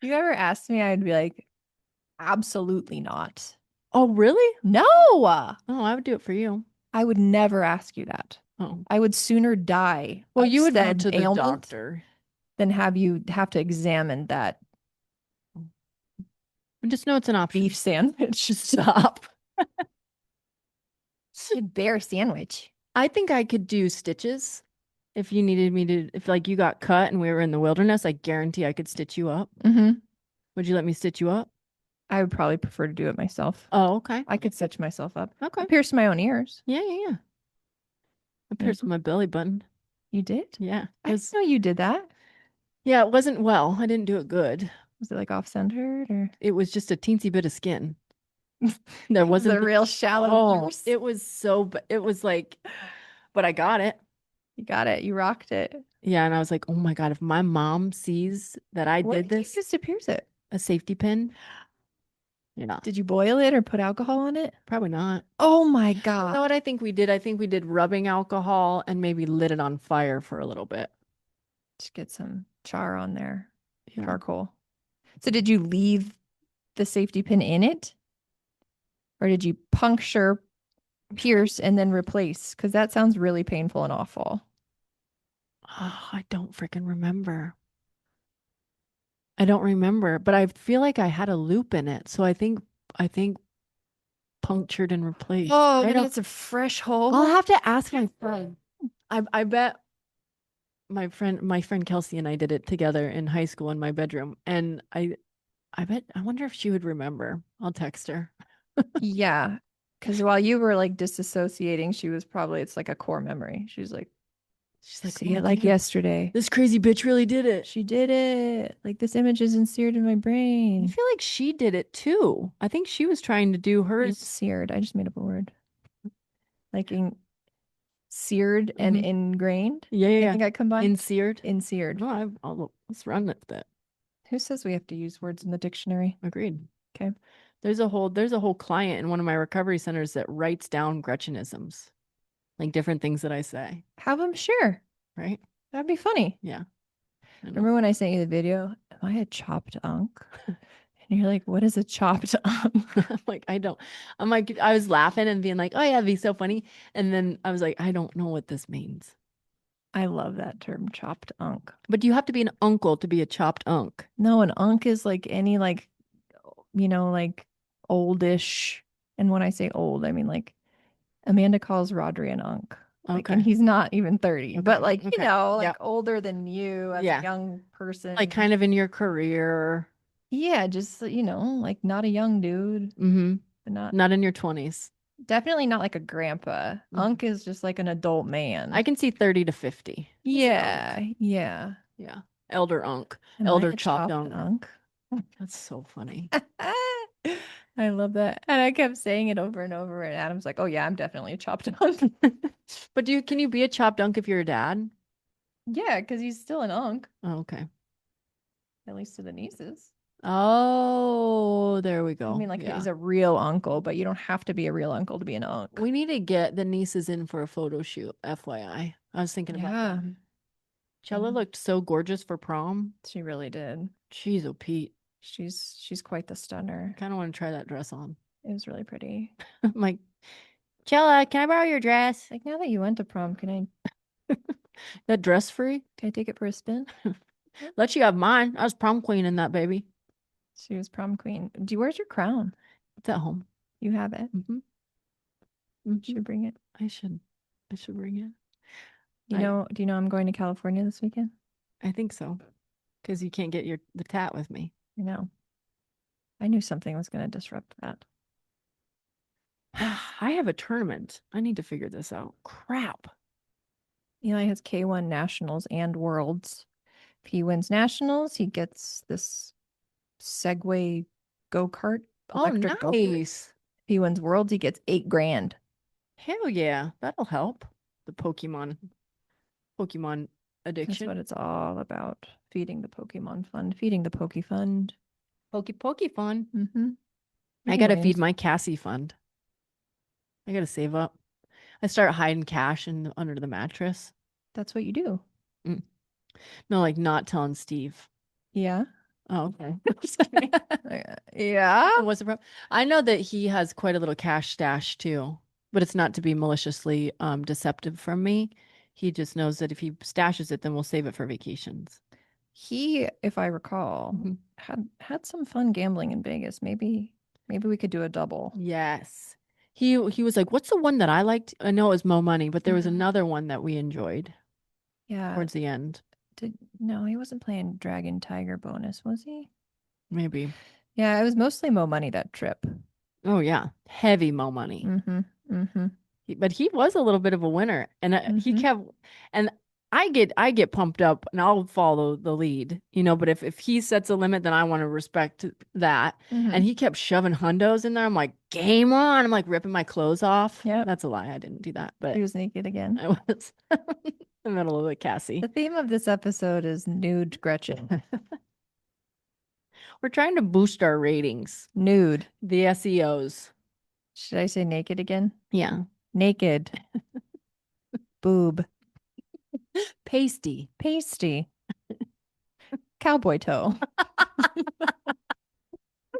You ever asked me, I'd be like, absolutely not. Oh, really? No. Oh, I would do it for you. I would never ask you that. Oh. I would sooner die. Well, you would go to the doctor than have to examine that. Just know it's an option. Beef sandwich. Stop. Bear sandwich. I think I could do stitches if you needed me to. If like you got cut and we were in the wilderness, I guarantee I could stitch you up. Would you let me stitch you up? I would probably prefer to do it myself. Oh, okay. I could stitch myself up. Okay. I pierced my own ears. Yeah. I pierced my belly button. You did? Yeah. I didn't know you did that. Yeah, it wasn't well. I didn't do it good. Was it like off-centered or? It was just a teensy bit of skin. There wasn't a real shallow. pierce. It was it was like, but I got it. You got it. You rocked it. Yeah, and I was like, oh my God, if my mom sees that I did this. Just to pierce it. A safety pin. Yeah. Did you boil it or put alcohol on it? Probably not. Oh my God. You know what I think we did? I think we did rubbing alcohol and maybe lit it on fire for a little bit. Just get some char on there. Charcoal. So did you leave the safety pin in it? Or did you puncture, pierce, and then replace? Because that sounds really painful and awful. Oh, I don't freaking remember. I don't remember, but I feel like I had a loop in it. So I think punctured and replaced. Oh, maybe it's a fresh hole. I'll have to ask my friend. I bet my friend Kelsey and I did it together in high school in my bedroom. And I wonder if she would remember. I'll text her. Yeah. Because while you were like disassociating, it's like a core memory. She's like, see it like yesterday. This crazy bitch really did it. She did it. Like this image is seared in my brain. I feel like she did it too. I think she was trying to do hers. Seared. I just made up a word. Like seared and Mhm. ingrained. Yeah, yeah, I yeah. think I combined Inseared. inseared. No, let's run with that. Who says we have to use words in the dictionary? Agreed. Okay. There's a whole client in one of my recovery centers that writes down Gretchenisms, like different things that I say, Have them share. right? That'd be funny. Yeah. I know. Remember when I sent you the video? Am I a chopped unk? And you're like, what is a chopped unk? I'm like, I'm like, I was laughing and being like, oh yeah, it'd be so funny. And then I was like, I don't know what this means. I love that term, chopped unk. But do you have to be an uncle to be a chopped unk? No, an unk is like any like, like oldish. And when I say old, I mean like Amanda calls Rodri an unk. Like, and Okay. he's not even 30, but like, Okay. like Yep. older than you as Yeah. a young person. Like kind of in your career. Yeah, just, like not a young dude, Mm-hmm. but Not in your 20s. definitely not like a grandpa. Mhm. Unk is just like an adult man. I can see 30 to 50. Yeah, yeah. Yeah. Elder unk. Am I Elder a chopped chopped unk. unk? That's so funny. I love that. And I kept saying it over and over, and Adam's like, "Oh yeah, I'm definitely a chopped unk." But can you be a chopped unk if you're a dad? Yeah, because he's still an unk, Oh, okay. at least to the nieces. Oh, there we I go. mean, like Yeah. he's a real uncle, but you don't have to be a real uncle to be an unk. We need to get the nieces in for a photo shoot, FYI. I was thinking about Yeah, that. Chella looked so gorgeous for prom. she really did. Jeez, oh Pete. She's quite the stunner. Kind of want to try that dress on. It was really pretty. I'm like, Chella, can I borrow your dress? Like now that you went to prom, That dress free? can I take it for a spin? Let you have mine. I was prom queen in that baby. She was prom queen. Where's your crown? It's at home. You have it. Mm-hmm. Should bring it. I should bring it. Do you know I'm going to California this weekend? I think so. Because you can't get the tat with me. You know, I knew something was going to disrupt that. I have a tournament. I need to figure this out. Crap. Eli has K1 Nationals and Worlds. If he wins Nationals, he gets this Segway go-kart, electric go-kart. Nice. If he wins Worlds, he gets $8,000. Hell yeah. That'll help. The Pokemon That's addiction. what it's all about. Feeding the Pokemon fund, feeding the Poke Fund. Poke fun. Mm-hmm. I gotta feed my Casi fund. I gotta save up. I start hiding cash under the mattress. That's what you do. No, like not telling Steve. Yeah. Oh, okay. Yeah. What's the problem? I know that he has quite a little cash stash too, but it's not to be maliciously deceptive from me. He just knows that if he stashes it, then we'll save it for vacations. He, if I recall, had some fun gambling in Vegas. Maybe we could do a double. Yes. He was like, "What's the one that I liked?" I know it was Mo Money, but there was another one that we enjoyed. Yeah. Towards the end. No, he wasn't playing Dragon Tiger bonus, was he? Maybe. Yeah, it was mostly Mo Money that trip. Oh yeah, heavy Mo Money. But he was a little bit of a winner, and he kept. And I get pumped up, and I'll follow the lead, But if he sets a limit, then I want to respect that. And he kept shoving hundos in there. I'm like, game on! I'm like ripping my clothes off. Yeah, that's a lie. I didn't do that, but he was naked again. I was in the middle of the Casi. The theme of this episode is nude Gretchen. We're trying to boost our ratings. Nude. The SEOs. Should I say naked again? Yeah. Naked. Boob. Pasty. Cowboy toe.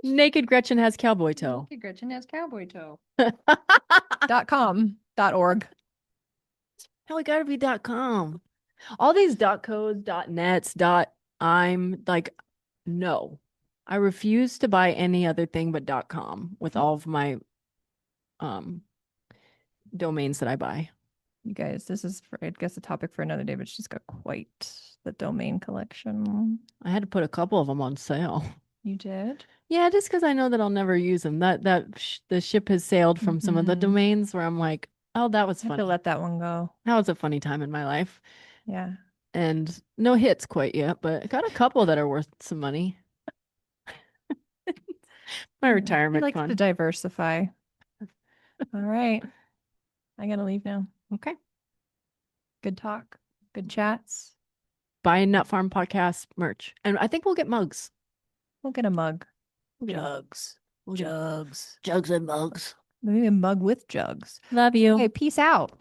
Naked Gretchen has cowboy toe. Naked Gretchen has cowboy toe. .com. .org. Hell, it gotta be .com. All these .co's, .nets, I'm like, no. I refuse to buy any other thing but .com with all of my domains that I buy. You guys, this is, I guess, a topic for another day, but she's got quite the domain collection. I had to put a couple of them on sale. You did? Yeah, just because I know that I'll never use them. The ship has sailed from some of the domains where I'm like, oh, that was I have funny. to let that one go. That was a funny time in my life. Yeah. And no hits quite yet, but I got a couple that are worth some money. My retirement I like fund. to diversify. All right. I gotta leave now. Okay. Good talk. Good chats. Buy Nut Farm Podcast merch. And I think we'll get mugs. We'll get a mug. Jugs. Jugs and mugs. Maybe a mug with jugs. Love you. Okay, peace out.